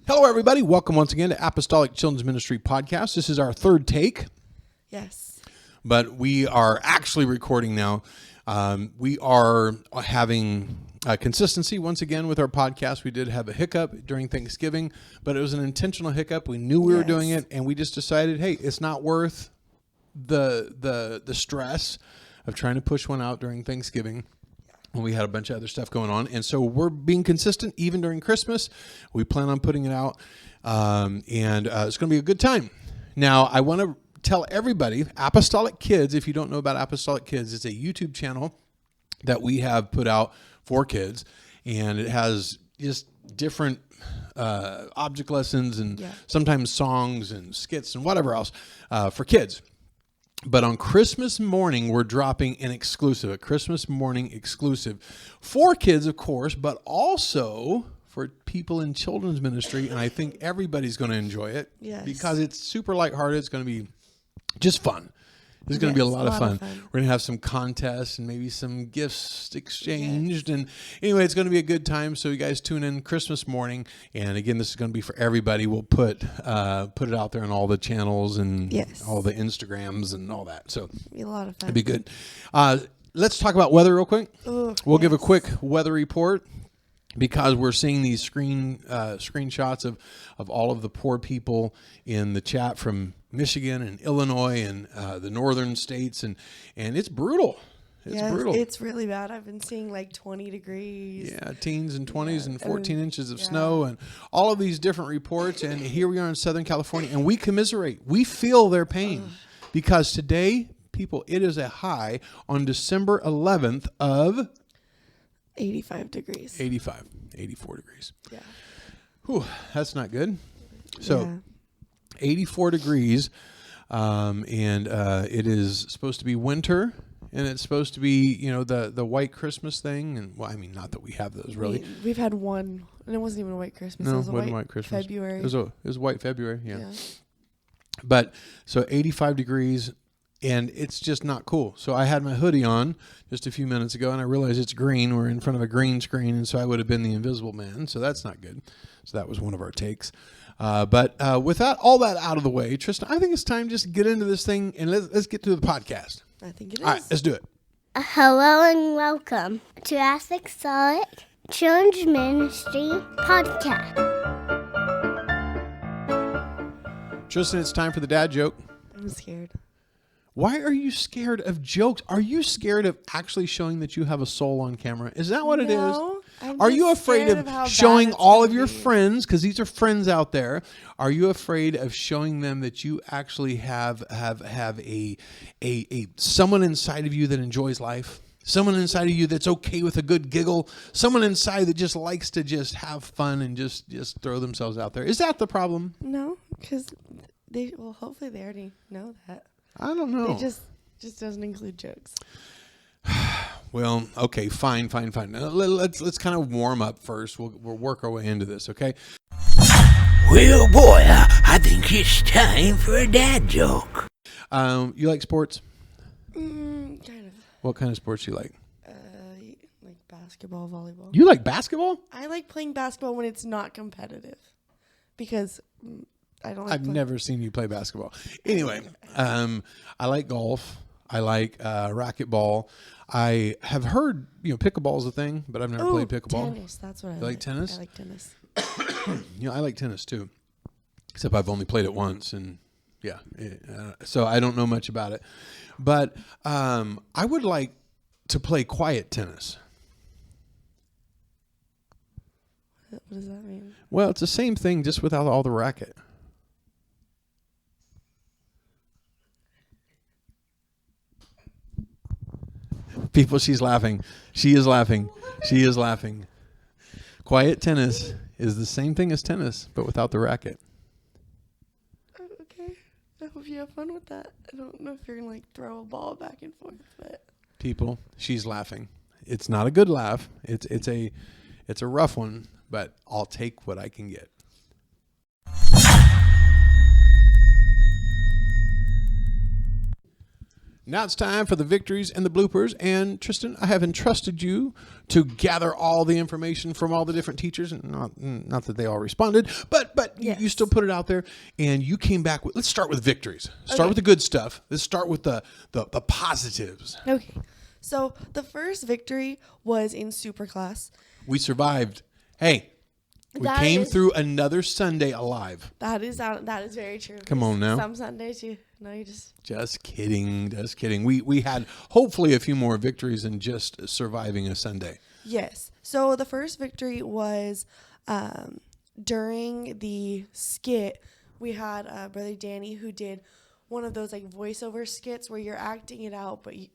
Hello, everybody. Welcome once again to Apostolic Children's Ministry Podcast. This is our third take. Yes. But we are actually recording now. We are having consistency once again with our podcast. We did have a hiccup during Thanksgiving, but it was an intentional hiccup. We knew we were doing it, and we just decided, hey, it's not worth the stress of trying to push one out during Thanksgiving when we had a bunch of other stuff going on. And so we're being consistent even during Christmas. We plan on putting it out, and it's going to be a good time. Now, I want to tell everybody, Apostolic Kids, if you don't know about Apostolic Kids, it's a YouTube channel that we have put out for kids, and it has just different object lessons and sometimes songs and skits and whatever else for kids. But on Christmas morning, we're dropping an exclusive, a Christmas morning exclusive for kids, of course, but also for people in children's ministry. And I think everybody's going to enjoy it because it's super lighthearted. It's going to be just fun. This is going to be a lot of fun. We're going to have some contests and maybe some gifts exchanged. And anyway, it's going to be a good time. So you guys tune in Christmas morning. And again, this is going to be for everybody. We'll put it out there on all the channels and all the Instagrams and all that. So it'll be a lot of fun. It'd be good. Let's talk about weather real quick. We'll give a quick weather report, because we're seeing these screenshots of all of the poor people in the chat from Michigan and Illinois and the northern states, and it's brutal. It's brutal. It's really bad. I've been seeing like 20 degrees. Yeah, teens and 20s and 14 inches of snow and all of these different reports. And here we are in Southern California, and we commiserate. We feel their pain because today, people, it is a high on December 11th of 85 degrees. 84 degrees. Yeah. Whew, that's not good. So 84 degrees, and it is supposed to be winter, and it's supposed to be, the white Christmas thing. And well, I mean, not that we have those really. We've had one, and it wasn't even a white Christmas. No, it was wasn't white Christmas. February. It was white February. Yeah. But so 85 degrees. And it's just not cool. So I had my hoodie on just a few minutes ago, and I realized it's green. We're in front of a green screen, and so I would have been the invisible man. So that's not good. So that was one of our takes. But with all that out of the way, Tristan, I think it's time just to get into this thing, and let's get to the podcast. I think it is. All right, let's do it. Hello and welcome to Apostolic Children's Ministry Podcast. Tristan, it's time for the dad joke. I'm scared. Why are you scared of jokes? Are you scared of actually showing that you have a soul on camera? Is that what it is? Are you afraid of showing all of your friends, because these are friends out there? Are you afraid of showing them that you actually have a someone inside of you that enjoys life? Someone inside of you that's okay with a good giggle? Someone inside that just likes to just have fun and just throw themselves out there? Is that the problem? No, because hopefully they already know that. I don't know. It just doesn't include jokes. Well, okay, fine. Now, let's kind of warm up first. We'll work our way into this, okay? Well, boy, I think it's time for a dad joke. You like sports? Kind of. What kind of sports do you like? Like basketball, volleyball. You like basketball? I like playing basketball when it's not competitive, because I don't like I've never seen you play basketball. Anyway, I like golf. I like racquetball. I have heard, pickleball is a thing, but I've never played pickleball. Tennis, that's what I like. You like tennis? I like tennis. I like tennis too, except I've only played it once, and so I don't know much about it. But I would like to play quiet tennis. What does that mean? Well, it's the same thing, just without all the racket. People, she's laughing. She is laughing. She is laughing. Quiet tennis is the same thing as tennis, but without the racket. Okay. I hope you have fun with that. I don't know if you're going to throw a ball back and forth, but People, she's laughing. It's not a good laugh. It's a rough one, but I'll take what I can get. Now it's time for the victories and the bloopers. And Tristan, I have entrusted you to gather all the information from all the different teachers. And not that they all responded, but Yes. you still put it out there. And you came back with, let's start with victories. Start with the good stuff. Let's start with the positives. Okay. So the first victory was in super class. We survived. Hey, we That came is- through another Sunday alive. That is very true. Come on now. Some Sundays you Just kidding. Just kidding. We had hopefully a few more victories than just surviving a Sunday. Yes. So the first victory was during the skit. We had Brother Danny who did one of those like voiceover skits where you're acting it out, but you're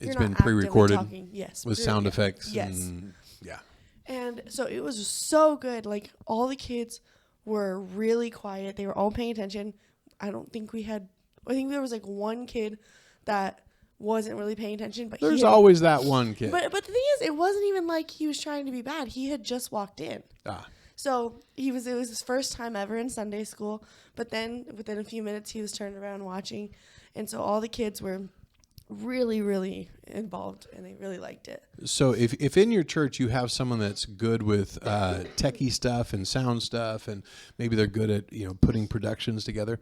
It's not been actively pre-recorded talking. Yes, with sound effects. Yes. And, yeah. And so it was so good. Like all the kids were really quiet. They were all paying attention. I think there was like one kid that wasn't really paying attention, but There's always that one kid. But the thing is, it wasn't even like he was trying to be bad. He had just walked in. So it was his first time ever in Sunday school. But then within a few minutes, he was turned around watching. And so all the kids were really, really involved, and they really liked it. So if in your church you have someone that's good with techie stuff and sound stuff, and maybe they're good at putting productions together,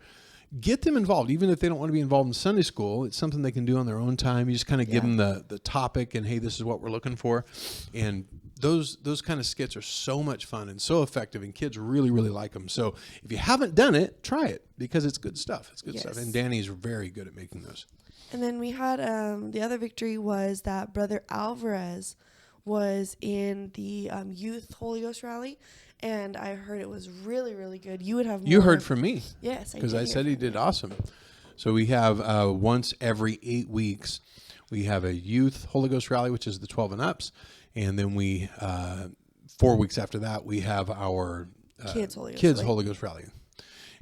get them involved. Even if they don't want to be involved in Sunday school, it's something they can do on their own time. You just kind of give them the topic and, hey, this is what we're looking for. And those kind of skits are so much fun and so effective, and kids really, really like them. So if you haven't done it, try it, because it's good stuff. It's good stuff. And Danny's very good at making those. And then we had the other victory was that Brother Alvarez was in the youth Holy Ghost rally, and I heard it was really, really good. You would have more. You heard from me. Yes, because I said he did awesome. So we have once every 8 weeks, we have a youth Holy Ghost rally, which is the 12 and ups, and then we 4 weeks after that we have our kids Holy Ghost rally,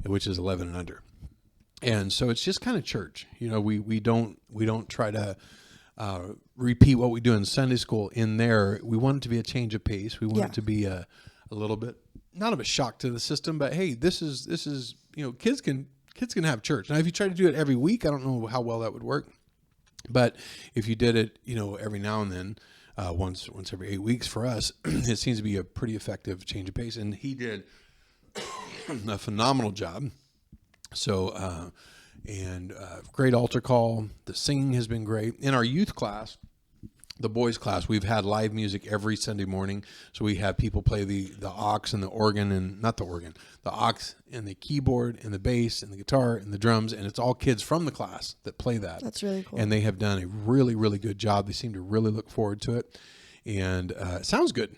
which is 11 and under. And so it's just kind of church. We don't try to repeat what we do in Sunday school in there. We want it to be a change of pace. We want it to be a little bit, not of a shock to the system, but hey, this is kids can have church. Now, if you try to do it every week, I don't know how well that would work. But if you did it, every now and then, once every 8 weeks for us, it seems to be a pretty effective change of pace. And he did a phenomenal job. So, great altar call. The singing has been great. In our youth class, the boys class, we've had live music every Sunday morning. So we have people play the aux and the organ, and not the organ, the aux and the keyboard and the bass and the guitar and the drums. And it's all kids from the class that play that. That's really cool. And they have done a really, really good job. They seem to really look forward to it. And it sounds good.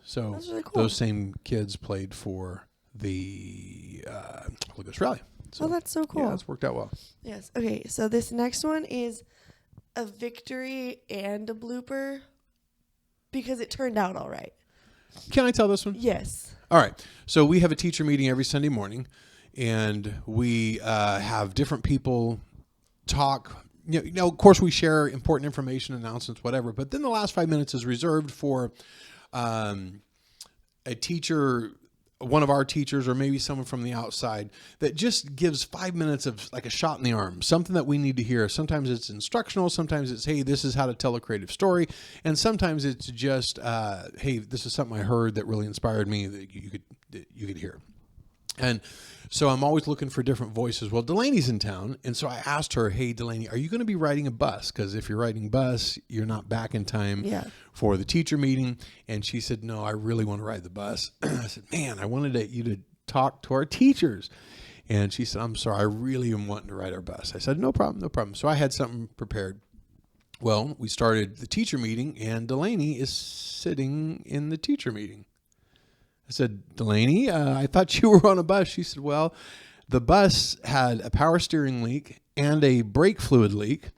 So That's really cool. Those same kids played for the Holy Ghost Rally. So, that's so cool. Yeah, it's worked out well. Yes. Okay, so this next one is a victory and a blooper because it turned out all right. Can I tell this one? Yes. All right. So we have a teacher meeting every Sunday morning, and we have different people talk. Of course, we share important information, announcements, whatever. But then the last 5 minutes is reserved for a teacher, one of our teachers, or maybe someone from the outside that just gives 5 minutes of like a shot in the arm, something that we need to hear. Sometimes it's instructional. Sometimes it's, hey, this is how to tell a creative story. And sometimes it's just, hey, this is something I heard that really inspired me that you could hear. And so I'm always looking for different voices. Well, Delaney's in town. And so I asked her, hey, Delaney, are you going to be riding a bus? Because if you're riding bus, you're not back in time for the teacher meeting. And she said, no, I really want to ride the bus. I said, man, I wanted you to talk to our teachers. And she said, I'm sorry, I really am wanting to ride our bus. I said, no problem. So I had something prepared. Well, we started the teacher meeting, and Delaney is sitting in the teacher meeting. I said, Delaney, I thought you were on a bus. She said, well, the bus had a power steering leak and a brake fluid leak,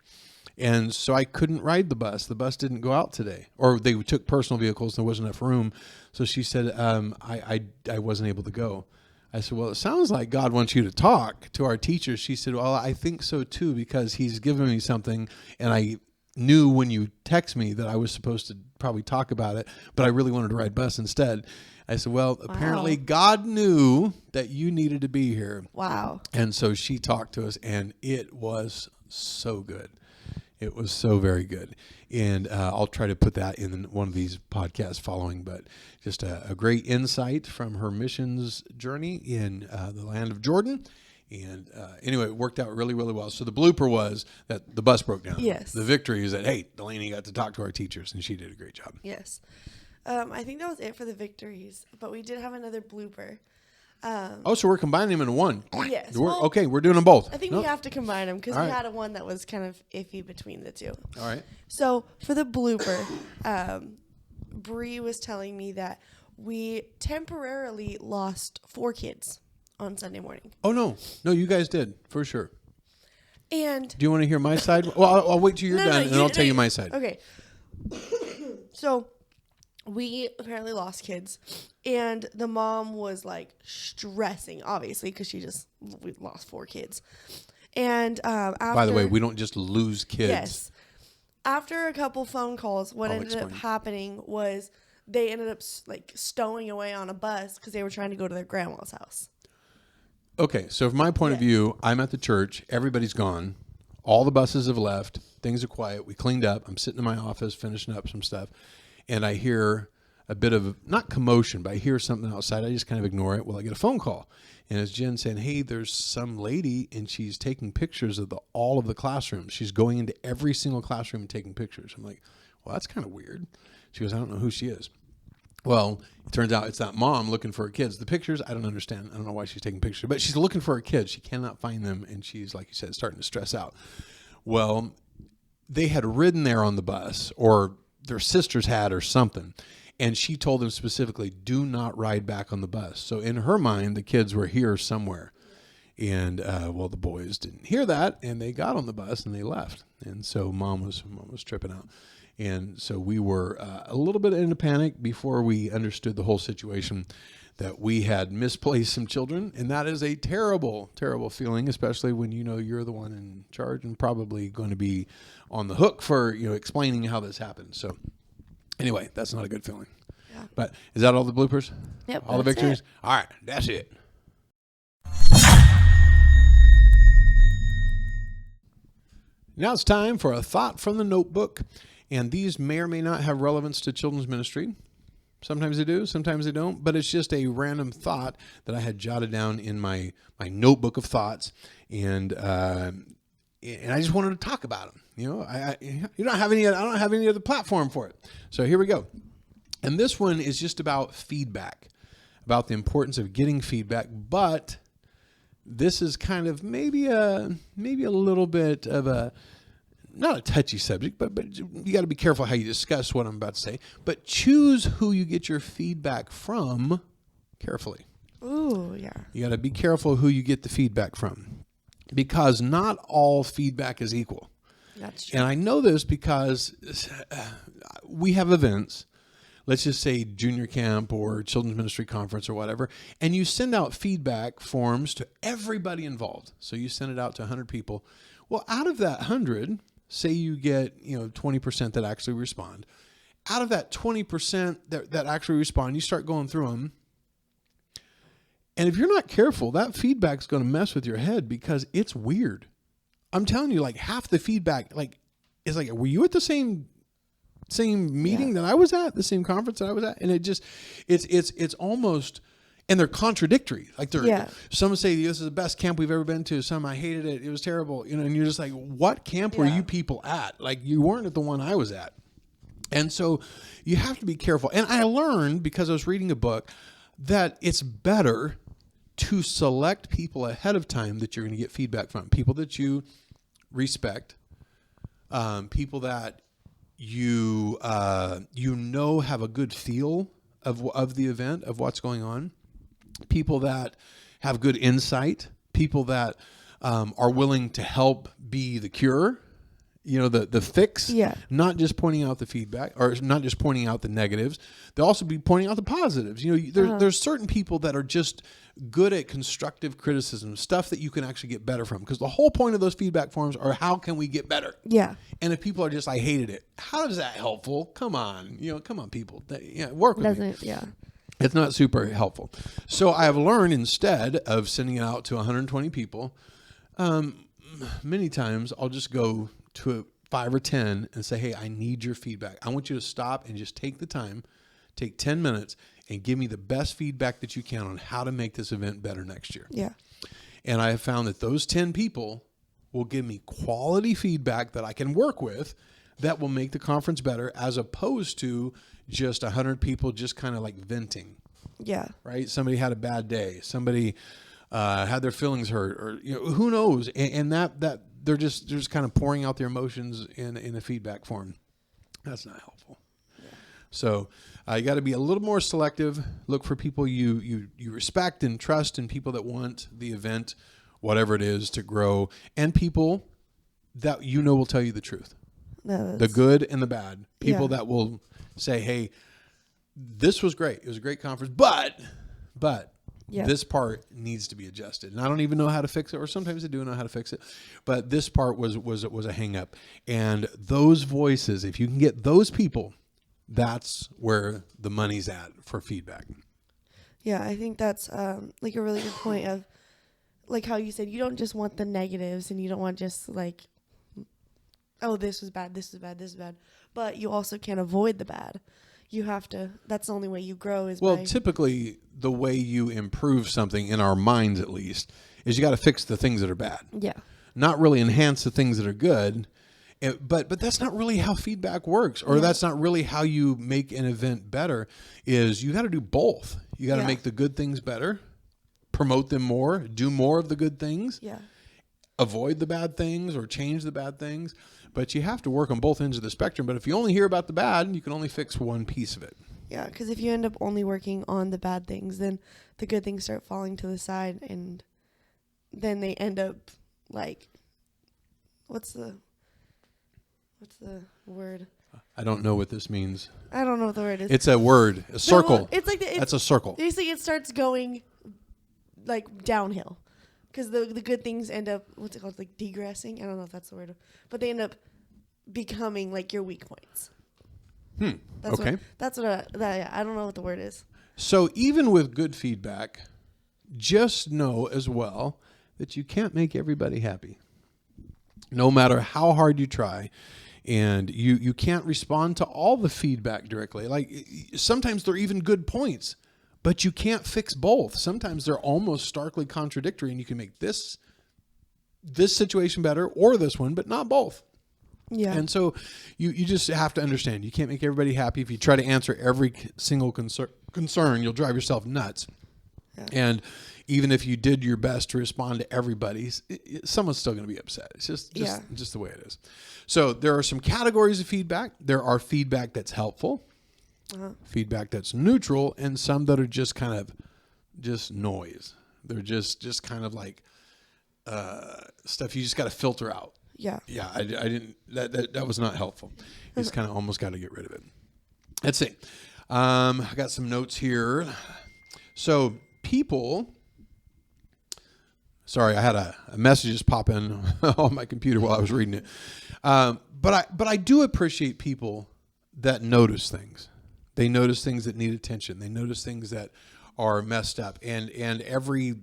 and so I couldn't ride the bus. The bus didn't go out today, or they took personal vehicles and there wasn't enough room. So she said, I wasn't able to go. I said, well, it sounds like God wants you to talk to our teachers. She said, well, I think so too, because he's given me something, and I knew when you text me that I was supposed to probably talk about it, but I really wanted to ride bus instead. I said, well, apparently God knew that you needed to be here. Wow. And so she talked to us, and it was so good. It was so very good. And I'll try to put that in one of these podcasts following, but just a great insight from her missions journey in the land of Jordan. And anyway, it worked out really, really well. So the blooper was that the bus broke down. Yes. The victory is that, hey, Delaney got to talk to our teachers, and she did a great job. Yes. I think that was it for the victories, but we did have another blooper. So we're combining them into one. Yes. We're doing them both. I think we have to combine them because All we right. had one that was kind of iffy between the two. All right. So for the blooper, Bree was telling me that we temporarily lost 4 kids on Sunday morning. Oh, no, you guys did, for sure. And Do you want to hear my side? Well, I'll wait till you're done, and I'll tell you my side. Okay. So we apparently lost kids, and the mom was like stressing, obviously, because we lost 4 kids. And By the way, we don't just lose kids. Yes. After a couple phone calls, what I'll ended up explain. happening was they ended up like stowing away on a bus because they were trying to go to their grandma's house. Okay, so from my point of view, I'm at the church. Everybody's gone. All the buses have left. Things are quiet. We cleaned up. I'm sitting in my office finishing up some stuff, and I hear a bit of, not commotion, but I hear something outside. I just kind of ignore it. Well, I get a phone call, and it's Jen saying, hey, there's some lady, and she's taking pictures of all of the classrooms. She's going into every single classroom and taking pictures. I'm like, well, that's kind of weird. She goes, I don't know who she is. Well, it turns out it's that mom looking for her kids. The pictures, I don't understand. I don't know why she's taking pictures, but she's looking for her kids. She cannot find them, and she's, like you said, starting to stress out. Well, they had ridden there on the bus, or their sisters had or something, and she told them specifically, do not ride back on the bus. So in her mind, the kids were here somewhere. And, well, the boys didn't hear that, and they got on the bus, and they left. And so mom was tripping out. And so we were a little bit in a panic before we understood the whole situation, that we had misplaced some children. And that is a terrible, terrible feeling, especially when you know you're the one in charge and probably going to be on the hook for, explaining how this happened. So anyway, that's not a good feeling. Yeah. But is that all the bloopers? Yep. All the that's victories? it. All right, that's it. Now it's time for a thought from the notebook. And these may or may not have relevance to children's ministry. Sometimes they do, sometimes they don't. But it's just a random thought that I had jotted down in my notebook of thoughts. And I just wanted to talk about them. I don't have any other platform for it. So here we go. And this one is just about feedback, about the importance of getting feedback. But this is kind of maybe a little bit of a, not a touchy subject, but you got to be careful how you discuss what I'm about to say. But choose who you get your feedback from carefully. Ooh, yeah. You got to be careful who you get the feedback from, because not all feedback is equal. That's true. And I know this because we have events, let's just say junior camp or children's ministry conference or whatever, and you send out feedback forms to everybody involved. So you send it out to 100 people. Well, out of that 100, say you get 20% that actually respond. Out of that 20% that actually respond, you start going through them. And if you're not careful, that feedback's going to mess with your head because it's weird. I'm telling you, like half the feedback, is like, were you at the same meeting that I was at, the same conference that I was at? And it's almost, and they're contradictory. Like some say this is the best camp we've ever been to. Some, I hated it. It was terrible. And you're just like, what camp were you people at? Like you weren't at the one I was at. And so you have to be careful. And I learned, because I was reading a book, that it's better to select people ahead of time that you're going to get feedback from. People that you respect, people that you have a good feel of the event, of what's going on, people that have good insight, people that are willing to help be the cure, the fix, not just pointing out the feedback or not just pointing out the negatives. They'll also be pointing out the positives. There's certain people that are just good at constructive criticism, stuff that you can actually get better from. Because the whole point of those feedback forms are, how can we get better? Yeah. And if people are just, I hated it, how is that helpful? Come on, people. Work with me. Yeah. It's not super helpful. So I have learned, instead of sending it out to 120 people, many times I'll just go to 5 or 10 and say, hey, I need your feedback. I want you to stop and just take the time, take 10 minutes and give me the best feedback that you can on how to make this event better next year. Yeah. And I have found that those 10 people will give me quality feedback that I can work with that will make the conference better, as opposed to just 100 people just kind of like venting. Yeah. Right? Somebody had a bad day. Somebody had their feelings hurt, or who knows? And that they're just kind of pouring out their emotions in a feedback form. That's not helpful. Yeah. So you got to be a little more selective. Look for people you respect and trust, and people that want the event, whatever it is, to grow, and people that will tell you the truth. No, the good and the bad. People that will say, hey, this was great. It was a great conference, but this part needs to be adjusted. And I don't even know how to fix it, or sometimes I do know how to fix it. But this part was a hang up. And those voices, if you can get those people, that's where the money's at for feedback. Yeah, I think that's like a really good point of like how you said you don't just want the negatives, and you don't want just like, oh, this was bad, this is bad, this is bad. But you also can't avoid the bad. You have to, that's the only way you grow is by... typically the way you improve something, in our minds at least, is you got to fix the things that are bad. Yeah. Not really enhance the things that are good. But that's not really how feedback works, or that's not really how you make an event better. Is you got to do both. You got to make the good things better, promote them more, do more of the good things, avoid the bad things or change the bad things. But you have to work on both ends of the spectrum. But if you only hear about the bad, you can only fix one piece of it. Yeah, because if you end up only working on the bad things, then the good things start falling to the side, and then they end up like, what's the word? I don't know what this means. I don't know what the word is. It's a word, a circle. It's like that's a circle. Basically, it starts going like downhill, because the good things end up, what's it called, like degressing? I don't know if that's the word, but they end up becoming like your weak points. That's okay. I don't know what the word is. So even with good feedback, just know as well that you can't make everybody happy. No matter how hard you try, and you can't respond to all the feedback directly. Like sometimes they're even good points, but you can't fix both. Sometimes they're almost starkly contradictory, and you can make this situation better or this one, but not both. Yeah. And so you just have to understand, you can't make everybody happy. If you try to answer every single concern, you'll drive yourself nuts. Yeah. And even if you did your best to respond to everybody, someone's still going to be upset. It's just the way it is. So there are some categories of feedback. There are feedback that's helpful, feedback that's neutral, and some that are just kind of just noise. They're just kind of like stuff you just got to filter out. Yeah. Yeah, I didn't. That was not helpful. You just kind of almost got to get rid of it. Let's see. I got some notes here. So people. Sorry, I had a message just pop in on my computer while I was reading it. But I do appreciate people that notice things. They notice things that need attention. They notice things that are messed up. And every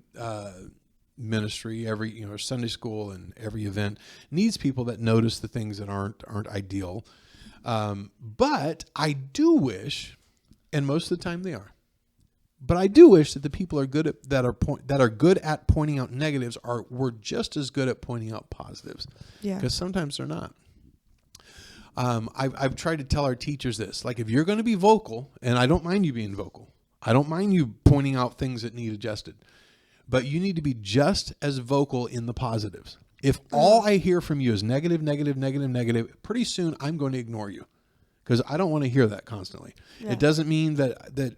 ministry, every Sunday school, and every event needs people that notice the things that aren't ideal. But I do wish, and most of the time they are, but I do wish that the people are good at, that are good at pointing out negatives were just as good at pointing out positives. Yeah. Because sometimes they're not. I've tried to tell our teachers this. Like, if you're going to be vocal, and I don't mind you being vocal, I don't mind you pointing out things that need adjusted, but you need to be just as vocal in the positives. If all I hear from you is negative, negative, negative, negative, pretty soon I'm going to ignore you, because I don't want to hear that constantly. Yeah. It doesn't mean that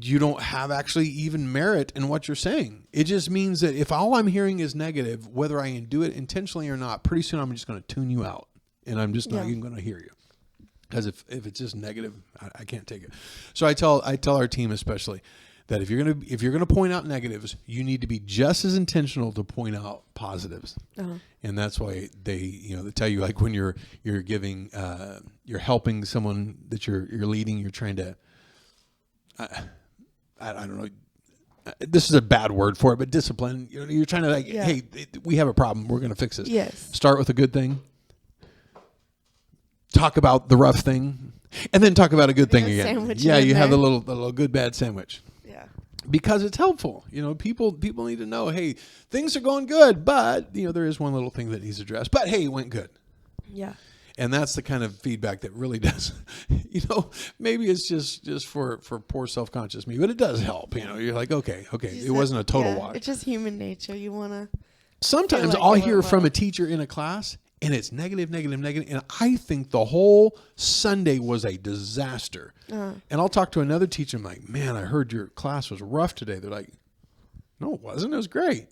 you don't have actually even merit in what you're saying. It just means that if all I'm hearing is negative, whether I do it intentionally or not, pretty soon I'm just going to tune you out, and I'm just not even going to hear you. Because if it's just negative, I can't take it. So I tell our team especially that if you're gonna point out negatives, you need to be just as intentional to point out positives. Uh-huh. And that's why they tell you, like, when you're giving you're helping someone that you're leading, you're trying to I don't know, this is a bad word for it, but discipline. You're trying to hey, we have a problem, we're going to fix this. Yes. Start with a good thing, talk about the rough thing, and then talk about a good thing again. Sandwich Yeah, in you have the there. little good bad sandwich. Yeah. Because it's helpful. People need to know, hey, things are going good, but there is one little thing that needs addressed. But hey, it went good. Yeah. And that's the kind of feedback that really does, maybe it's just for poor self-conscious me, but it does help. You're like, okay, it wasn't a total wash. It's just human nature. You want to. Sometimes like I'll it hear went from well. a teacher in a class and it's negative. And I think the whole Sunday was a disaster. And I'll talk to another teacher. I'm like, man, I heard your class was rough today. They're like, no, it wasn't. It was great.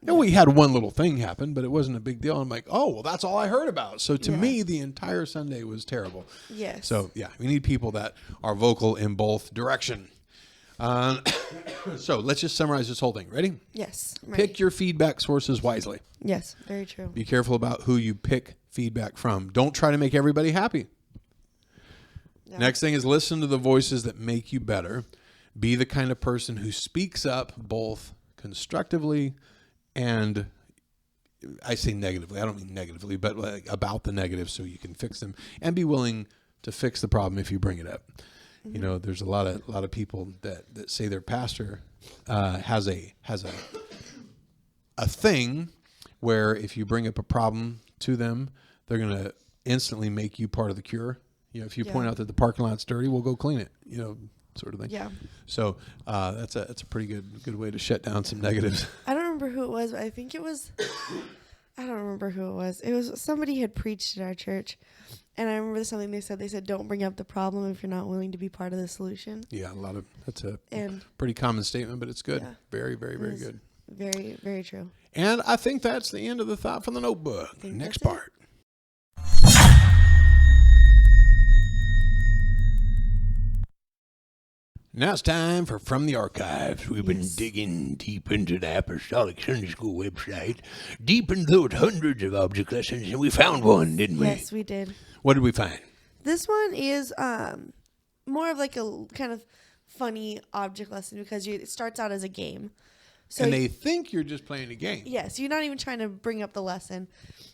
And we had one little thing happen, but it wasn't a big deal. I'm like, oh, well, that's all I heard about. So to me, the entire Sunday was terrible. Yes. So, yeah, we need people that are vocal in both direction. So let's just summarize this whole thing. Ready? Yes. Pick your feedback sources wisely. Yes. Very true. Be careful about who you pick feedback from. Don't try to make everybody happy. No. Next thing is listen to the voices that make you better. Be the kind of person who speaks up both constructively and, I say negatively, I don't mean negatively, but like about the negatives so you can fix them, and be willing to fix the problem if you bring it up. There's a lot of people that say their pastor has a thing where if you bring up a problem to them, they're going to instantly make you part of the cure. If you point out that the parking lot's dirty, we'll go clean it. Sort of thing. Yeah. So that's a pretty good way to shut down some negatives. I don't remember who it was, but I think it was. I don't remember who it was. It was somebody had preached at our church, and I remember something they said. They said, "Don't bring up the problem if you're not willing to be part of the solution." Yeah, that's a And pretty common statement, but it's good. Yeah. Very, very, very It is good. very, very true. And I think that's the end of the thought from the notebook. think Next that's it. part. Now it's time for From the Archives. We've been digging deep into the Apostolic Sunday School website, deep into those hundreds of object lessons, and we found one, didn't we? Yes, we did. What did we find? This one is more of like a kind of funny object lesson because it starts out as a game. So And they think you're just playing a game. yes, you're not even trying to bring up the lesson.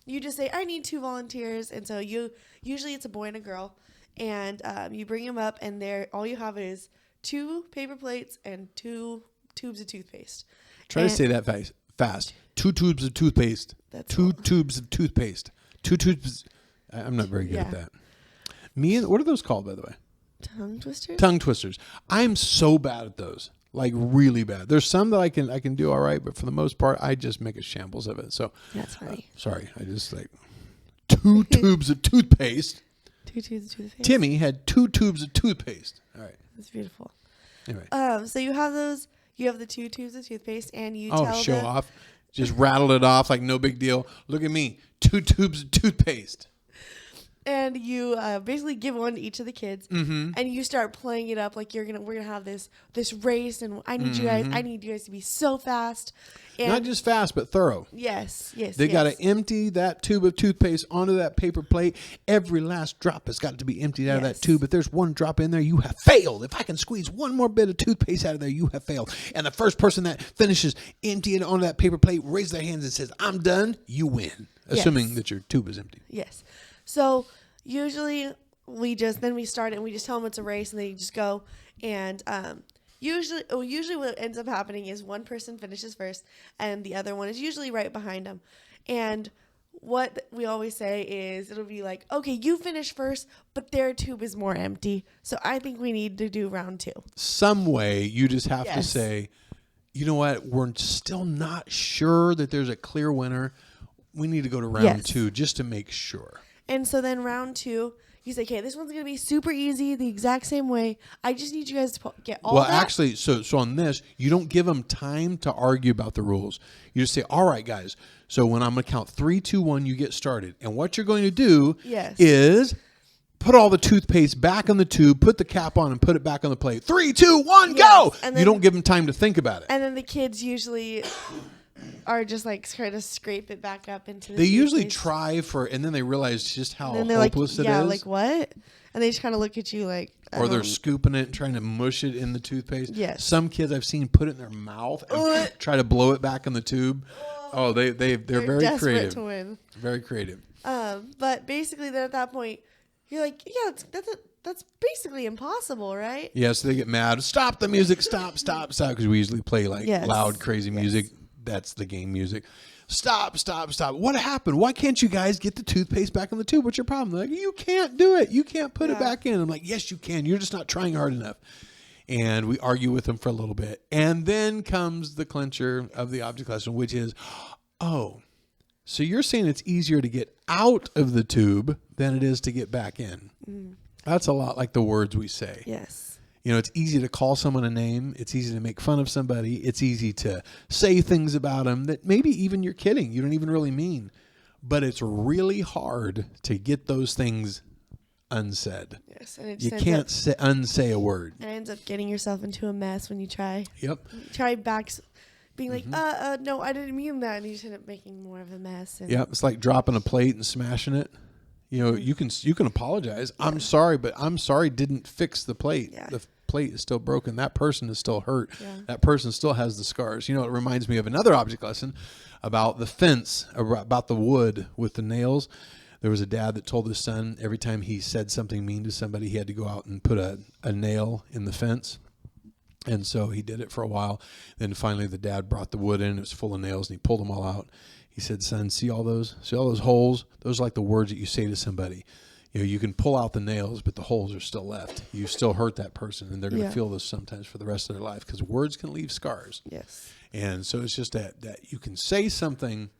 You just say, "I need 2 volunteers," and so usually it's a boy and a girl, and you bring them up, and all you have is 2 paper plates and 2 tubes of toothpaste. Try to say that fast. 2 tubes of toothpaste. That's 2 all. tubes of toothpaste. 2 tubes. I'm not very good at that. What are those called, by the way? Tongue twisters? Tongue twisters. I'm so bad at those. Like really bad. There's some that I can do all right, but for the most part, I just make a shambles of it. So That's funny. sorry. I just 2 tubes of toothpaste. 2 tubes of toothpaste. Timmy had 2 tubes of toothpaste. All right. That's beautiful. Anyway. So you have those. You have the 2 tubes of toothpaste, and you Oh, tell show off. Just rattled it off like no big deal. Look at me. 2 tubes of toothpaste. And you basically give one to each of the kids, and you start playing it up like we're gonna have this race, and I need you guys to be so fast. And Not just fast, but thorough. yes. They got to empty that tube of toothpaste onto that paper plate. Every last drop has got to be emptied out of that Yes. tube. If there's one drop in there, you have failed. If I can squeeze one more bit of toothpaste out of there, you have failed. And the first person that finishes emptying it onto that paper plate raises their hands and says, "I'm done," you win. Assuming Yes. that your tube is empty. Yes. So usually we start it and we just tell them it's a race and they just go. And usually what ends up happening is one person finishes first and the other one is usually right behind them. And what we always say is it'll be like, okay, you finish first, but their tube is more empty. So I think we need to do round 2. Some way you just have to Yes. say, you know what, we're still not sure that there's a clear winner. We need to go to round Yes. 2 just to make sure. And so then round 2, you say, okay, this one's going to be super easy, the exact same way. I just need you guys to get all Well, that. actually, so on this, you don't give them time to argue about the rules. You just say, all right, guys, so when I'm going to count 3, 2, 1, you get started. And what you're going to do Yes. is put all the toothpaste back in the tube, put the cap on, and put it back on the plate. 3, 2, 1, Yes. go! And You then- don't give them time to think about it. And then the kids usually are just like trying to scrape it back up into the They usually toothpaste. try and then they realize just how And then they're like, hopeless it yeah, is. like what? And they just kind of look at you like, Or they're don't- scooping it and trying to mush it in the toothpaste. Yes. Some kids I've seen put it in their mouth and try to blow it back in the tube. Oh, they're very desperate creative. to win. Very creative. But basically, then at that point, You're like, yeah, that's basically impossible, right? Yeah, so they get mad. Stop the music. Stop. Because we usually play like loud, crazy music. That's the game music. Stop. What happened? Why can't you guys get the toothpaste back in the tube? What's your problem? They're like, you can't do it. You can't put it back in. I'm like, yes, you can. You're just not trying hard enough. And we argue with them for a little bit. And then comes the clincher of the object lesson, which is, oh, so you're saying it's easier to get out of the tube than it is to get back in. That's a lot like the words we say. Yes. You know, it's easy to call someone a name. It's easy to make fun of somebody. It's easy to say things about them that maybe even you're kidding. You don't even really mean. But it's really hard to get those things unsaid. Yes, and you can't unsay a word. And it ends up getting yourself into a mess when you try. Yep. Try back, being like, no, I didn't mean that, and you just end up making more of a mess. And yep. It's like dropping a plate and smashing it. You know, you can apologize. Yeah. I'm sorry, but I'm sorry didn't fix the plate. Yeah. The plate is still broken. That person is still hurt. Yeah. That person still has the scars. You know, it reminds me of another object lesson about the fence, about the wood with the nails. There was a dad that told his son every time he said something mean to somebody, he had to go out and put a nail in the fence. And so he did it for a while. Then finally the dad brought the wood in. It was full of nails, and he pulled them all out. He said, son, see all those holes? Those are like the words that you say to somebody. You know, you can pull out the nails, but the holes are still left. You still hurt that person, and they're going to feel this sometimes for the rest of their life, because words can leave scars. Yes. And so it's just that you can say something,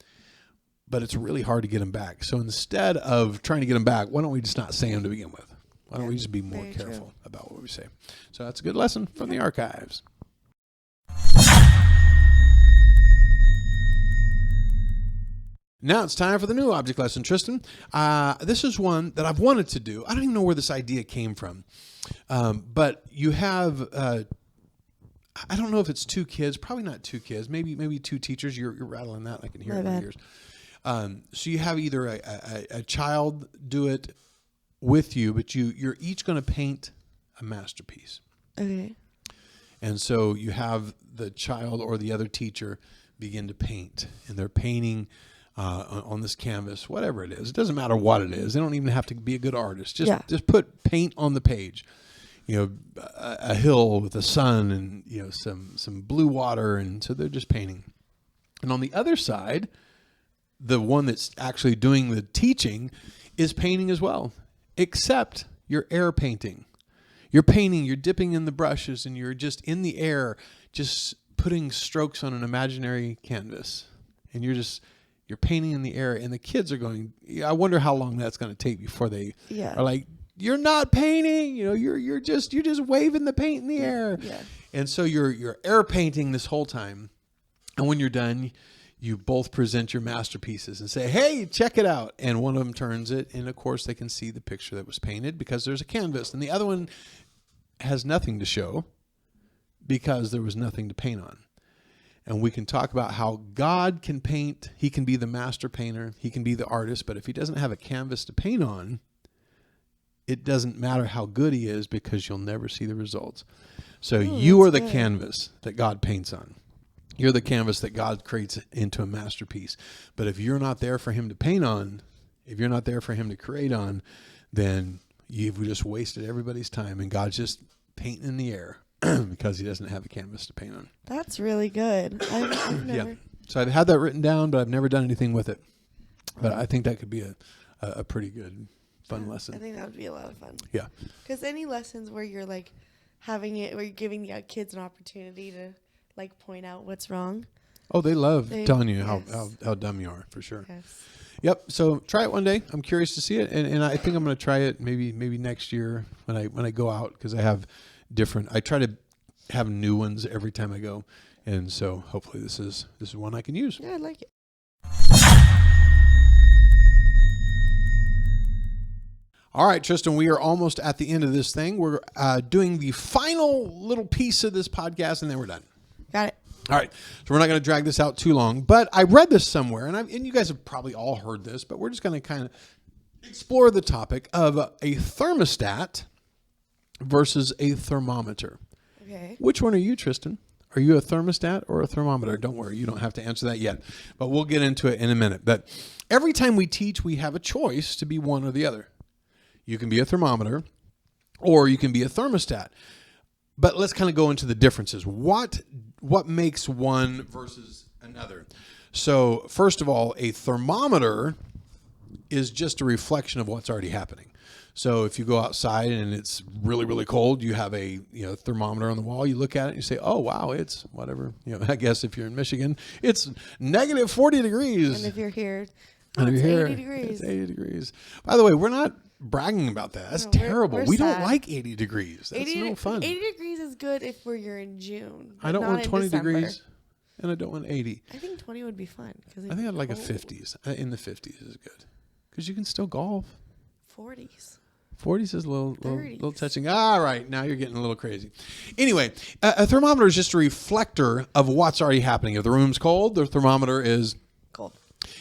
but it's really hard to get them back. So instead of trying to get them back, why don't we just not say them to begin with? Why don't we just be more careful about what we say? So that's a good lesson from the archives. Now it's time for the new object lesson, Tristan. This is one that I've wanted to do. I don't even know where this idea came from. But you have, I don't know if it's 2 kids, probably not 2 kids, maybe 2 teachers. You're rattling that. I can hear it in my ears. So you have either a child do it with you, but you're each going to paint a masterpiece. Okay. And so you have the child or the other teacher begin to paint, and they're painting on this canvas, whatever it is. It doesn't matter what it is. They don't even have to be a good artist. Just put paint on the page. You know, a hill with the sun and, you know, some blue water, and so they're just painting. And on the other side, the one that's actually doing the teaching is painting as well, except you're air painting. You're painting, you're dipping in the brushes, and you're just in the air, just putting strokes on an imaginary canvas. And you're painting in the air, and the kids are going, I wonder how long that's going to take before they are like, you're not painting, you know, you're just waving the paint in the air. Yeah. And so you're air painting this whole time. And when you're done, you both present your masterpieces and say, hey, check it out. And one of them turns it, and of course they can see the picture that was painted because there's a canvas. And the other one has nothing to show because there was nothing to paint on. And we can talk about how God can paint. He can be the master painter. He can be the artist. But if he doesn't have a canvas to paint on, it doesn't matter how good he is, because you'll never see the results. So you are the canvas that God paints on. You're the canvas that God creates into a masterpiece. But if you're not there for him to paint on, if you're not there for him to create on, then you've just wasted everybody's time, and God's just painting in the air because he doesn't have a canvas to paint on. That's really good. I've never. Yeah. So I've had that written down, but I've never done anything with it. But I think that could be a pretty good, fun lesson. I think that would be a lot of fun. Yeah. Because any lessons where you're like having it, where you're giving the kids an opportunity to like point out what's wrong. Oh, they love telling you how dumb you are, for sure. Yes. Yep. So try it one day. I'm curious to see it, and I think I'm going to try it maybe next year when I go out, because I have different. I try to have new ones every time I go, and so hopefully this is one I can use. Yeah, I like it. All right, Tristan, we are almost at the end of this thing. We're doing the final little piece of this podcast, and then we're done. Got it. All right, so we're not going to drag this out too long, but I read this somewhere, and you guys have probably all heard this, but we're just going to kind of explore the topic of a thermostat versus a thermometer. Okay. Which one are you, Tristan? Are you a thermostat or a thermometer? Don't worry, you don't have to answer that yet, but we'll get into it in a minute. But every time we teach, we have a choice to be one or the other. You can be a thermometer, or you can be a thermostat. But let's kind of go into the differences. What makes one versus another? So first of all, a thermometer is just a reflection of what's already happening. So if you go outside and it's really, really cold, you have a thermometer on the wall. You look at it and you say, "Oh wow, it's whatever." I guess if you're in Michigan, it's negative 40 degrees. And if you're here, it's 80 degrees. It's 80 degrees. By the way, we're not bragging about that. That's terrible. we're We don't sad. like 80 degrees. That's no fun. 80 degrees is good if you're in June. I don't not want in 20 December. degrees, and I don't want 80. I think 20 would be fun. I think I'd like a 50s. In the 50s is good because you can still golf. 40s. 40s is a little 30s. touching. All right, now you're getting a little crazy. Anyway, a thermometer is just a reflector of what's already happening. If the room's cold, the thermometer is cold.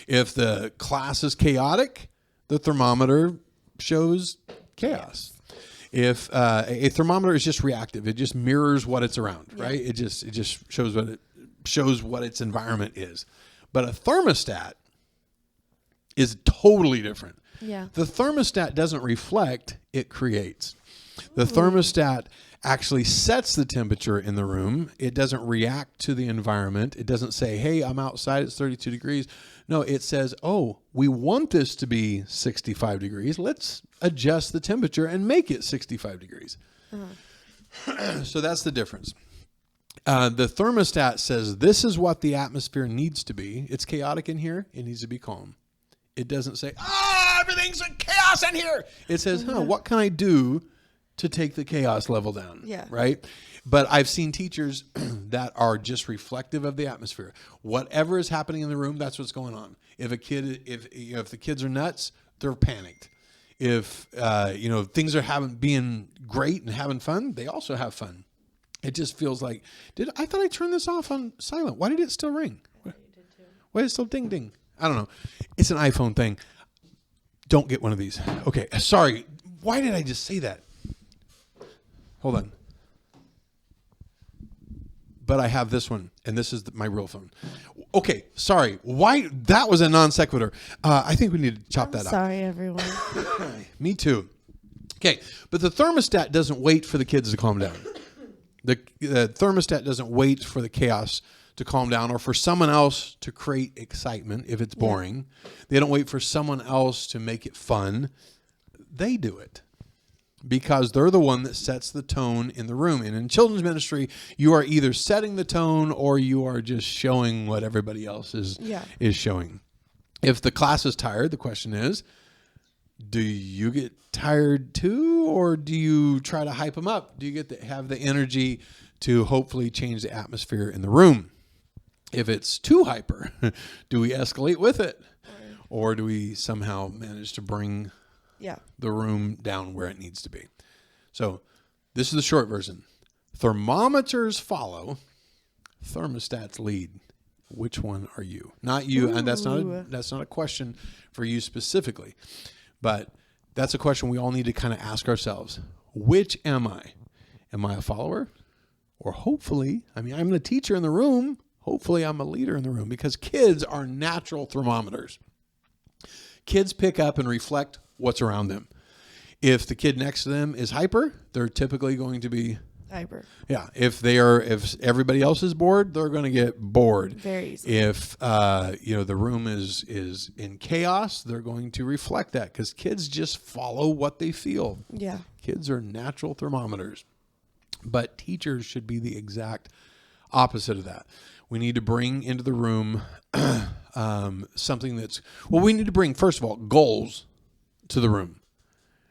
If the class is chaotic, the thermometer shows chaos. If a thermometer is just reactive, it just mirrors what it's around, right? It just shows what its environment is. But a thermostat is totally different. Yeah. The thermostat doesn't reflect, it creates. The thermostat actually sets the temperature in the room. It doesn't react to the environment. It doesn't say, "Hey, I'm outside, it's 32 degrees. No, it says, "Oh, we want this to be 65 degrees. Let's adjust the temperature and make it 65 degrees. So that's the difference. The thermostat says this is what the atmosphere needs to be. It's chaotic in here. It needs to be calm. It doesn't say, everything's in chaos in here. It says, what can I do to take the chaos level down? Yeah. Right? But I've seen teachers that are just reflective of the atmosphere. Whatever is happening in the room, that's what's going on. If the kids are nuts, they're panicked. If things are being great and having fun, they also have fun. It just feels like, I thought I turned this off on silent. Why did it still ring? Why did it still ding ding? I don't know. It's an iPhone thing. Don't get one of these. Okay, sorry. Why did I just say that? Hold on. But I have this one, and this is my real phone. Okay, sorry. Why? That was a non sequitur. I think we need to chop that out. Sorry, everyone. Me too. Okay, but the thermostat doesn't wait for the kids to calm down. The thermostat doesn't wait for the chaos to calm down or for someone else to create excitement if it's boring. Yeah. They don't wait for someone else to make it fun. They do it because they're the one that sets the tone in the room. And in children's ministry, you are either setting the tone or you are just showing what everybody else is showing. If the class is tired, the question is, do you get tired too, or do you try to hype them up? Do you get to have the energy to hopefully change the atmosphere in the room? If it's too hyper, do we escalate with it? Or do we somehow manage to bring the room down where it needs to be? So this is the short version. Thermometers follow, thermostats lead. Which one are you? Not you, and that's not a question for you specifically. But that's a question we all need to kind of ask ourselves. Which am I? Am I a follower? Or hopefully, I'm the teacher in the room. Hopefully I'm a leader in the room, because kids are natural thermometers. Kids pick up and reflect what's around them. If the kid next to them is hyper, they're typically going to be hyper. Yeah. If everybody else is bored, they're going to get bored. Very easily. If the room is in chaos, they're going to reflect that, because kids just follow what they feel. Yeah. Kids are natural thermometers. But teachers should be the exact opposite of that. We need to bring into the room something we need to bring, first of all, goals to the room.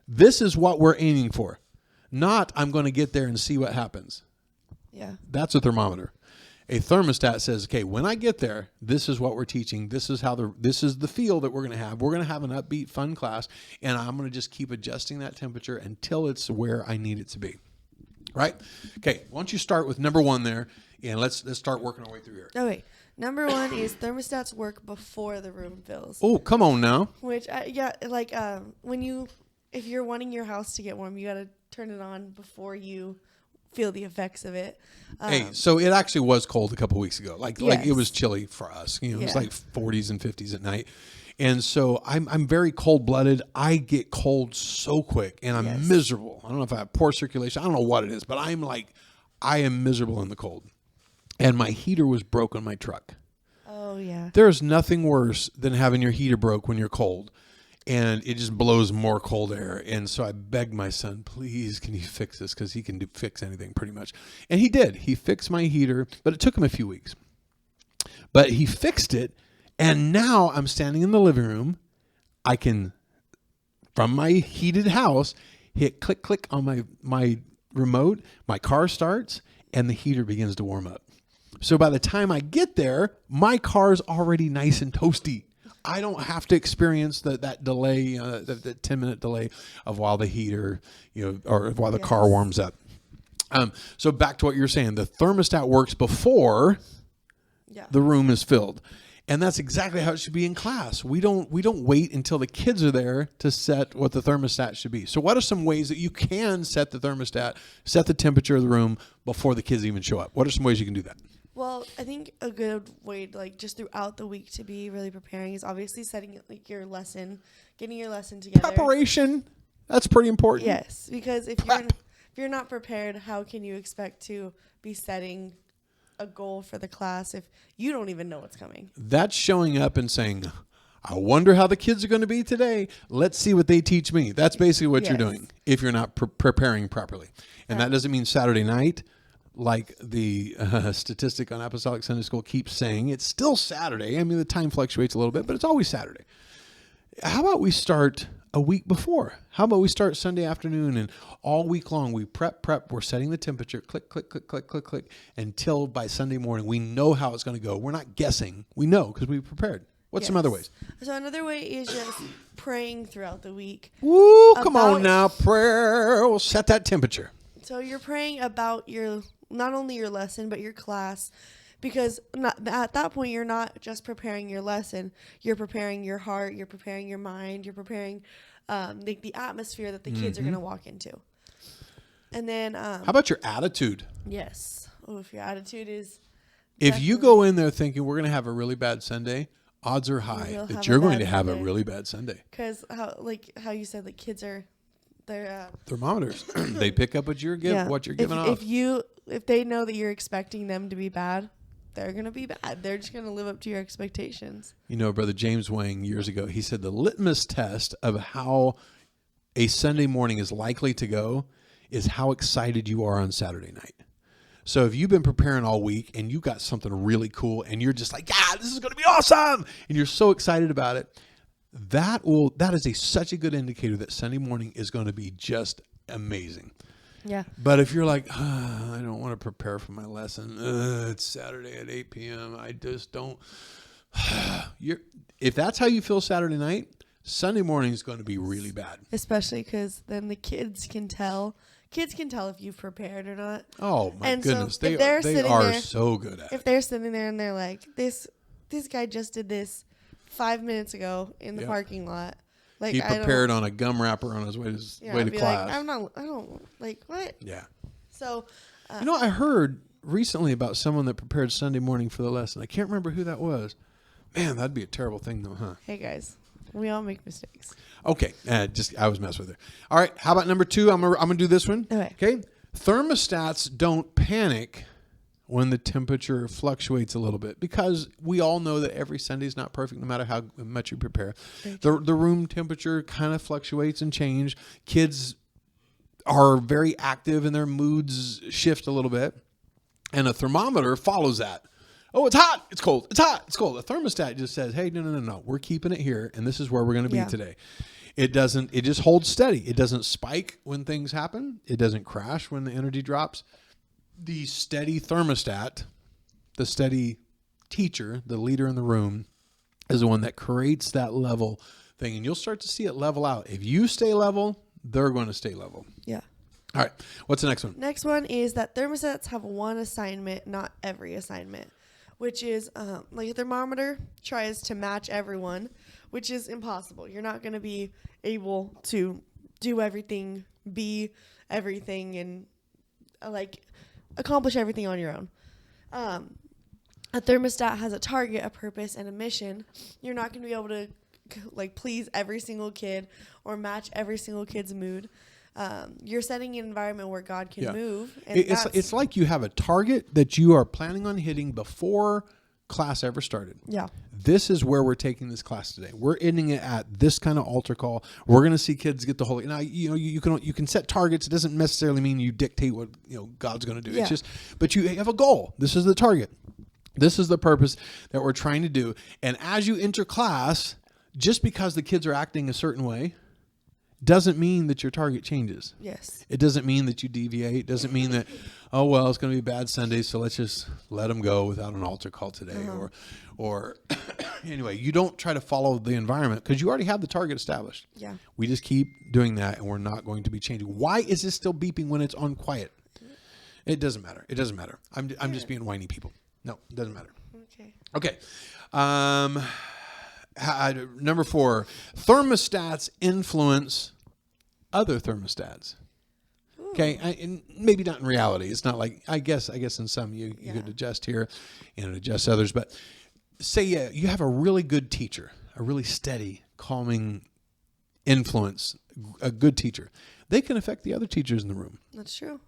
This is what we're aiming for. Not, I'm going to get there and see what happens. Yeah. That's a thermometer. A thermostat says, okay, when I get there, this is what we're teaching. This is the feel that we're going to have. We're going to have an upbeat, fun class, and I'm going to just keep adjusting that temperature until it's where I need it to be. Right? Okay, why don't you start with number one there, and let's start working our way through here. Okay, number one is thermostats work before the room fills. Oh, come on now. Which, if you're wanting your house to get warm, you got to turn it on before you feel the effects of it. So it actually was cold a couple weeks ago. Like it was chilly for us. It was like 40s and 50s at night. And so I'm very cold-blooded. I get cold so quick, and I'm miserable. I don't know if I have poor circulation. I don't know what it is, but I am miserable in the cold. And my heater was broke on my truck. Oh, yeah. There's nothing worse than having your heater broke when you're cold, and it just blows more cold air. And so I begged my son, please, can you fix this? Because he can fix anything pretty much. And he did. He fixed my heater, but it took him a few weeks. But he fixed it, and now I'm standing in the living room. I can, from my heated house, hit click, click on my remote. My car starts, and the heater begins to warm up. So by the time I get there, my car's already nice and toasty. I don't have to experience that delay, the 10-minute delay of while the heater, or while the car warms up. So back to what you're saying, the thermostat works before the room is filled. And that's exactly how it should be in class. We don't wait until the kids are there to set what the thermostat should be. So what are some ways that you can set the thermostat, set the temperature of the room before the kids even show up? What are some ways you can do that? Well, I think a good way, just throughout the week to be really preparing is obviously setting your lesson, getting your lesson together. Preparation, that's pretty important. Yes, because if you're not prepared, how can you expect to be setting a goal for the class if you don't even know what's coming? That's showing up and saying, I wonder how the kids are going to be today. Let's see what they teach me. That's basically what you're doing if you're not preparing properly. And that doesn't mean Saturday night. Like the statistic on Apostolic Sunday School keeps saying, it's still Saturday. I mean, the time fluctuates a little bit, but it's always Saturday. How about we start a week before? How about we start Sunday afternoon, and all week long we prep. We're setting the temperature, click, click, click, click, click, click, until by Sunday morning we know how it's going to go. We're not guessing. We know because we prepared. What's some other ways? So another way is just praying throughout the week. Woo, come on now. Prayer will set that temperature. So you're praying about not only your lesson, but your class, because at that point, you're not just preparing your lesson. You're preparing your heart. You're preparing your mind. You're preparing the atmosphere that the kids are going to walk into. And then... how about your attitude? Yes. Oh, if your attitude is... If you go in there thinking we're going to have a really bad Sunday, odds are high that you're going to have a really bad Sunday. Because how you said, kids are... They're thermometers. They pick up what you're giving off. If they know that you're expecting them to be bad, they're going to be bad. They're just going to live up to your expectations. Brother James Wang years ago, he said the litmus test of how a Sunday morning is likely to go is how excited you are on Saturday night. So if you've been preparing all week and you got something really cool and you're just like, yeah, this is going to be awesome, and you're so excited about it, that is such a good indicator that Sunday morning is going to be just amazing. Yeah. But if you're like, I don't want to prepare for my lesson. It's Saturday at 8 p.m. I just don't. If that's how you feel Saturday night, Sunday morning is going to be really bad. Especially because then the kids can tell. Kids can tell if you've prepared or not. Oh, my goodness. So they are so good at it. If they're sitting there and they're like, this guy just did this 5 minutes ago in the parking lot. He prepared on a gum wrapper on his way to class. I don't what? Yeah. So, I heard recently about someone that prepared Sunday morning for the lesson. I can't remember who that was. Man, that'd be a terrible thing though, huh? Hey guys, we all make mistakes. Okay. I was messing with her. All right. How about number 2? I'm going to do this one. Okay. Thermostats don't panic when the temperature fluctuates a little bit, because we all know that every Sunday is not perfect no matter how much you prepare. The room temperature kind of fluctuates and change. Kids are very active and their moods shift a little bit, and a thermometer follows that. Oh, it's hot, it's cold, it's hot, it's cold. A thermostat just says, hey, no, we're keeping it here, and this is where we're going to be today. It just holds steady. It doesn't spike when things happen. It doesn't crash when the energy drops. The steady thermostat, the steady teacher, the leader in the room, is the one that creates that level thing. And you'll start to see it level out. If you stay level, they're going to stay level. Yeah. All right. What's the next one? Next one is that thermostats have one assignment, not every assignment, which is like a thermometer tries to match everyone, which is impossible. You're not going to be able to do everything, be everything, and accomplish everything on your own. A thermostat has a target, a purpose, and a mission. You're not going to be able to like please every single kid or match every single kid's mood. You're setting an environment where God can move. And it's like you have a target that you are planning on hitting before class ever started. Yeah. This is where we're taking this class today. We're ending it at this kind of altar call. We're going to see kids get the Holy. Now, you can set targets. It doesn't necessarily mean you dictate what God's going to do. Yeah. It's just, but you have a goal. This is the target. This is the purpose that we're trying to do. And as you enter class, just because the kids are acting a certain way doesn't mean that your target changes. Yes. It doesn't mean that you deviate. It doesn't mean that, oh, well, it's going to be a bad Sunday, so let's just let them go without an altar call today. Or anyway, you don't try to follow the environment because you already have the target established. Yeah. We just keep doing that, and we're not going to be changing. Why is this still beeping when it's on quiet? It doesn't matter. It doesn't matter. I'm just being whiny people. No, it doesn't matter. Okay. Number 4, thermostats influence other thermostats. Okay, and maybe not in reality. It's not like I guess in some you could adjust here and adjust others. But say you have a really good teacher, a really steady, calming influence, a good teacher. They can affect the other teachers in the room. That's true.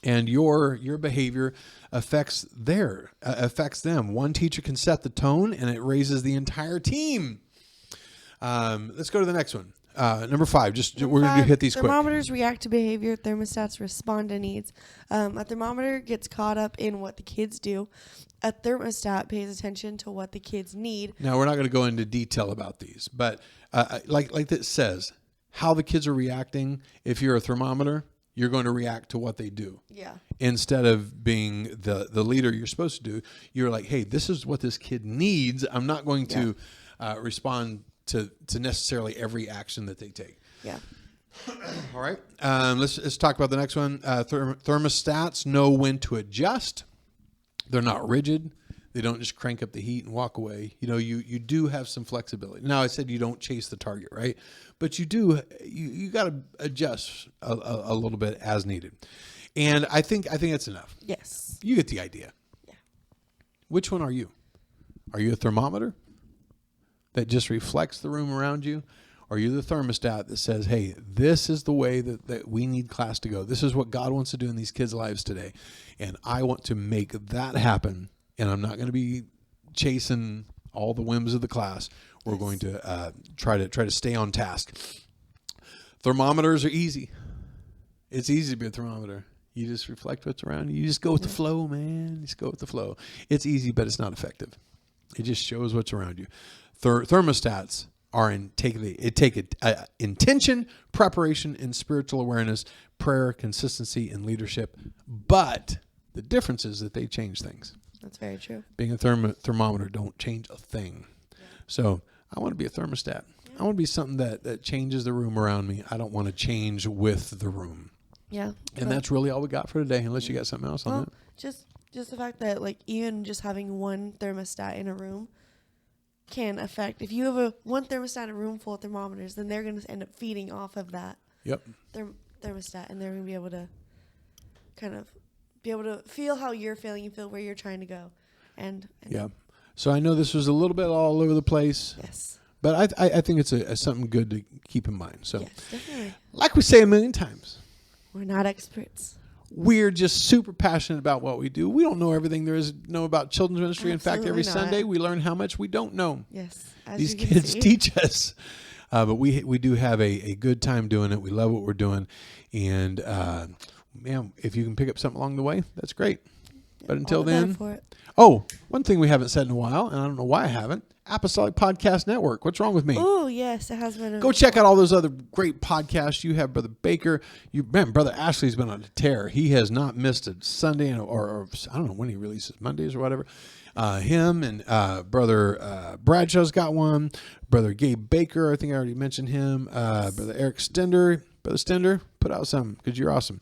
And your behavior affects them. One teacher can set the tone, and it raises the entire team. Let's go to the next one. Number 5. We're going to hit these quick. Thermometers react to behavior. Thermostats respond to needs. A thermometer gets caught up in what the kids do. A thermostat pays attention to what the kids need. Now, we're not going to go into detail about these, but like this says, how the kids are reacting. If you're a thermometer, you're going to react to what they do. Yeah. Instead of being the leader you're supposed to do, you're like, hey, this is what this kid needs. I'm not going to respond to necessarily every action that they take. Yeah. All right. Let's talk about the next one. Thermostats know when to adjust. They're not rigid. They don't just crank up the heat and walk away. You do have some flexibility. Now, I said you don't chase the target, right? But you do. You got to adjust a little bit as needed. And I think that's enough. Yes. You get the idea. Yeah. Which one are you? Are you a thermometer that just reflects the room around you? Or are you the thermostat that says, hey, this is the way that we need class to go. This is what God wants to do in these kids' lives today. And I want to make that happen. And I'm not going to be chasing all the whims of the class. We're going to try to stay on task. Thermometers are easy. It's easy to be a thermometer. You just reflect what's around you. You just go with the flow, man. Just go with the flow. It's easy, but it's not effective. It just shows what's around you. Thermostats are intention, preparation, and spiritual awareness, prayer, consistency, and leadership. But the difference is that they change things. That's very true. Being a thermometer don't change a thing. Yeah. So I want to be a thermostat. Yeah. I want to be something that changes the room around me. I don't want to change with the room. Yeah. And that's really all we got for today, unless you got something else on that. Just the fact that even just having one thermostat in a room can affect. If you have one thermostat in a room full of thermometers, then they're going to end up feeding off of that. Yep. Thermostat, and they're going to be able to kind of feel how you're feeling and feel where you're trying to go. And yeah. So I know this was a little bit all over the place. Yes. But I think it's something good to keep in mind. So, yes, definitely. Like we say a million times, we're not experts. We're just super passionate about what we do. We don't know everything there is to know about children's ministry. Absolutely. In fact, every not. Sunday we learn how much we don't know. Yes. These kids teach us. But we do have a good time doing it. We love what we're doing. And, man, if you can pick up something along the way, that's great. But until then, one thing we haven't said in a while, and I don't know why I haven't, Apostolic Podcast Network. What's wrong with me? Oh, yes, it has been. Go check out all those other great podcasts. You have Brother Baker. Brother Ashley's been on a tear. He has not missed a Sunday, or I don't know when he releases, Mondays or whatever. Him and Brother Bradshaw's got one. Brother Gabe Baker, I think I already mentioned him. Brother Eric Stender. Brother Stender, put out something because you're awesome.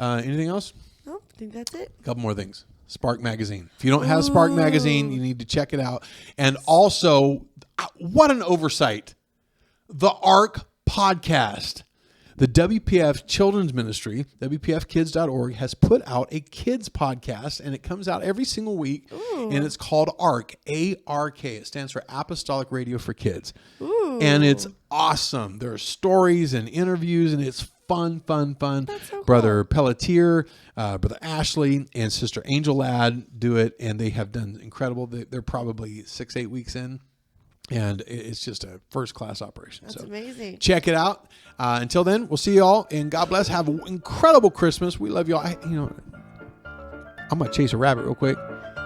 Anything else? No, I think that's it. A couple more things. Spark Magazine. If you don't have Spark Magazine, you need to check it out. And also, what an oversight. The ARC podcast. The WPF Children's Ministry, WPFkids.org, has put out a kids podcast, and it comes out every single week. Ooh. And it's called ARK, A-R-K. It stands for Apostolic Radio for Kids. Ooh. And it's awesome. There are stories and interviews, and it's fun. That's so Brother Pelletier, Brother Ashley, and Sister Angel Ladd do it, and they have done incredible. They're probably 6-8 weeks in. And it's just a first-class operation. That's amazing. Check it out. Until then, we'll see you all, and God bless. Have an incredible Christmas. We love you all. I'm going to chase a rabbit real quick.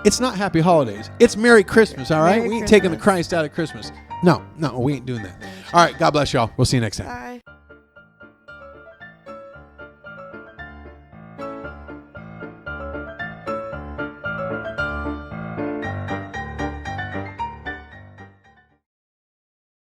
It's not Happy Holidays. It's Merry Christmas, all right? Merry We ain't Christmas. taking the Christ out of Christmas. No, we ain't doing that. All right, God bless y'all. We'll see you next time. Bye.